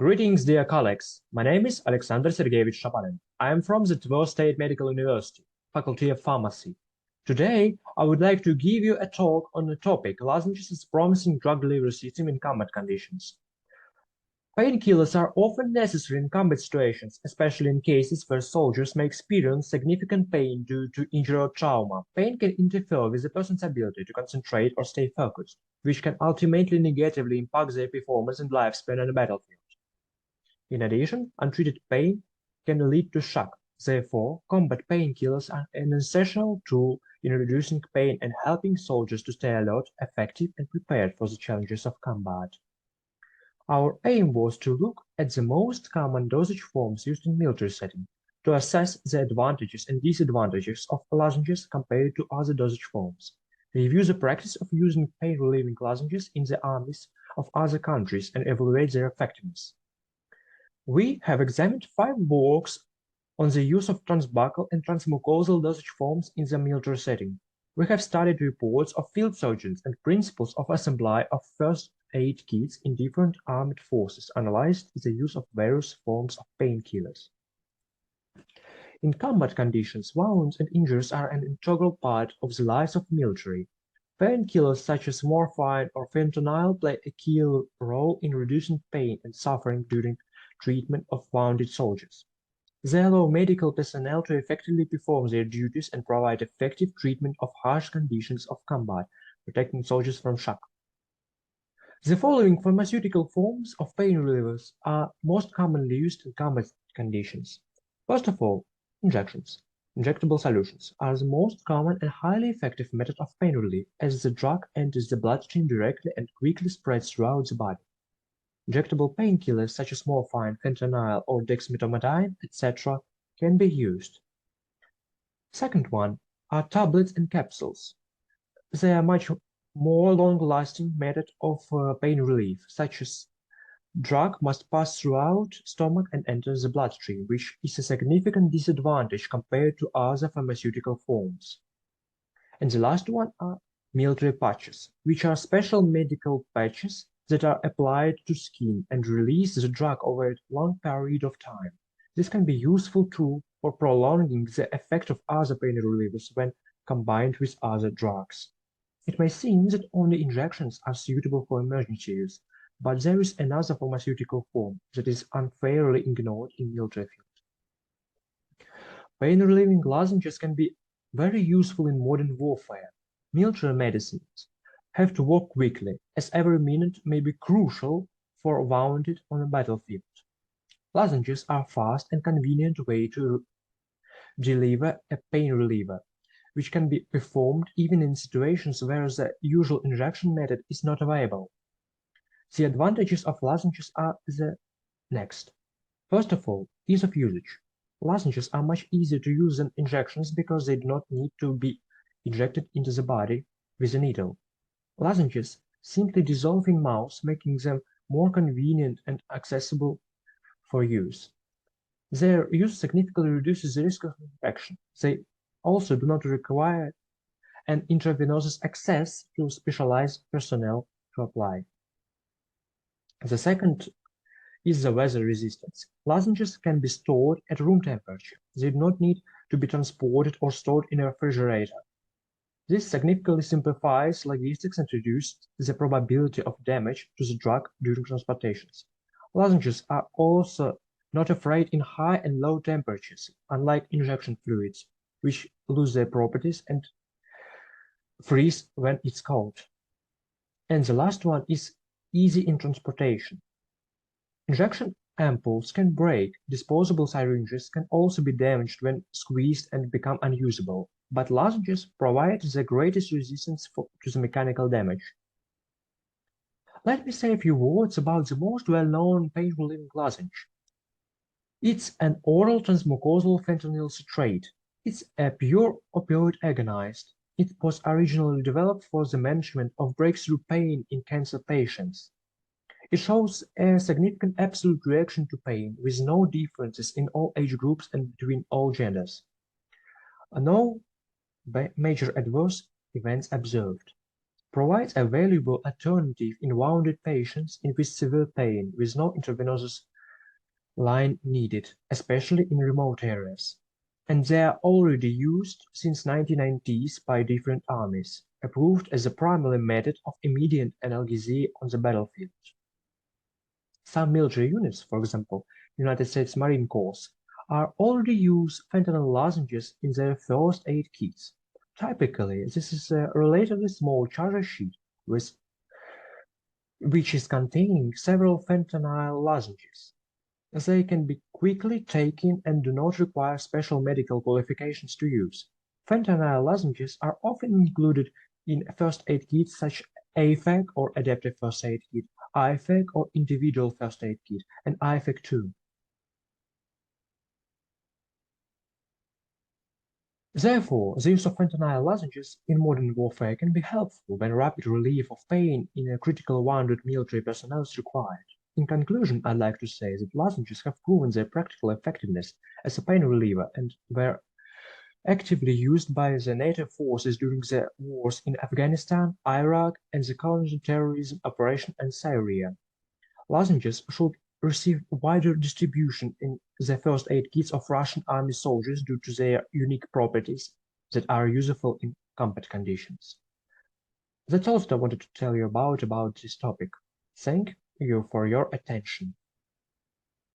Greetings, dear colleagues. My name is Alexandr Sергеевич Шабалин. I am from the Tverskoy State Medical University, Faculty of Pharmacy. Today, I would like to give you a talk on the topic Lozenges as promising drug delivery system in combat conditions. Painkillers are often necessary in combat situations, especially in cases where soldiers may experience significant pain due to injury or trauma. Pain can interfere with a person's ability to concentrate or stay focused, which can ultimately negatively impact their performance and lifespan on the battlefield. In addition, untreated pain can lead to shock. Therefore, combat painkillers are an essential tool in reducing pain and helping soldiers to stay alert, effective, and prepared for the challenges of combat. Our aim was to look at the most common dosage forms used in military setting to assess the advantages and disadvantages of lozenges compared to other dosage forms, review the practice of using pain-relieving lozenges in the armies of other countries, and evaluate their effectiveness. We have examined 5 works on the use of transbuccal and transmucosal dosage forms in the military setting. We have studied reports of field surgeons and principles of assembly of first aid kits in different armed forces, analyzed the use of various forms of painkillers. In combat conditions, wounds and injuries are an integral part of the lives of military. Painkillers such as morphine or fentanyl play a key role in reducing pain and suffering during treatment of wounded soldiers. They allow medical personnel to effectively perform their duties and provide effective treatment of harsh conditions of combat, protecting soldiers from shock. The following pharmaceutical forms of pain relievers are most commonly used in combat conditions. First of all, injections. Injectable solutions are the most common and highly effective method of pain relief, as the drug enters the bloodstream directly and quickly spreads throughout the body. Injectable painkillers such as morphine, fentanyl, or dexmedetomidine, etc. can be used. Second one are tablets and capsules. They are much more long-lasting method of pain relief, such as drug must pass throughout stomach and enter the bloodstream, which is a significant disadvantage compared to other pharmaceutical forms. And the last one are military patches, which are special medical patches that are applied to skin and release the drug over a long period of time. This can be useful too for prolonging the effect of other pain relievers when combined with other drugs. It may seem that only injections are suitable for emergency use, but there is another pharmaceutical form that is unfairly ignored in military field. Pain-relieving lozenges can be very useful in modern warfare. Military medicines have to work quickly, as every minute may be crucial for wounded on a battlefield. Lozenges are a fast and convenient way to deliver a pain reliever, which can be performed even in situations where the usual injection method is not available. The advantages of lozenges are the next. First of all, ease of usage. Lozenges are much easier to use than injections because they do not need to be injected into the body with a needle. Lozenges simply dissolve in mouth, making them more convenient and accessible for use. Their use significantly reduces the risk of infection. They also do not require an intravenous access to specialized personnel to apply. The second is the weather resistance. Lozenges can be stored at room temperature. They do not need to be transported or stored in a refrigerator. This significantly simplifies logistics and reduces the probability of damage to the drug during transportations. Lozenges are also not afraid in high and low temperatures, unlike injection fluids, which lose their properties and freeze when it's cold. And the last one is easy in transportation. Injection ampoules can break. Disposable syringes can also be damaged when squeezed and become unusable, but lozenges provide the greatest resistance to the mechanical damage. Let me say a few words about the most well-known pain-relieving lozenge. It's an oral transmucosal fentanyl citrate. It's a pure opioid agonist. It was originally developed for the management of breakthrough pain in cancer patients. It shows a significant absolute reaction to pain with no differences in all age groups and between all genders. No major adverse events observed. Provides a valuable alternative in wounded patients with severe pain with no intravenous line needed, especially in remote areas, and they are already used since 1990s by different armies, approved as the primary method of immediate analgesia on the battlefield. Some military units, for example, United States Marine Corps, are already use fentanyl lozenges in their first aid kits. Typically, this is a relatively small charger sheet which is containing several fentanyl lozenges. They can be quickly taken and do not require special medical qualifications to use. Fentanyl lozenges are often included in first aid kits such AFAK or Adaptive First Aid Kit, IFAK or Individual First Aid Kit, and IFAK 2. Therefore, the use of fentanyl lozenges in modern warfare can be helpful when rapid relief of pain in a critical wounded military personnel is required. In conclusion, I'd like to say that lozenges have proven their practical effectiveness as a pain reliever and were actively used by the NATO forces during the wars in Afghanistan, Iraq, and the counter-terrorism operation in Syria. Lozenges should receive wider distribution in the first aid kits of Russian army soldiers due to their unique properties that are useful in combat conditions. That's all that I wanted to tell you about this topic. Thank you for your attention.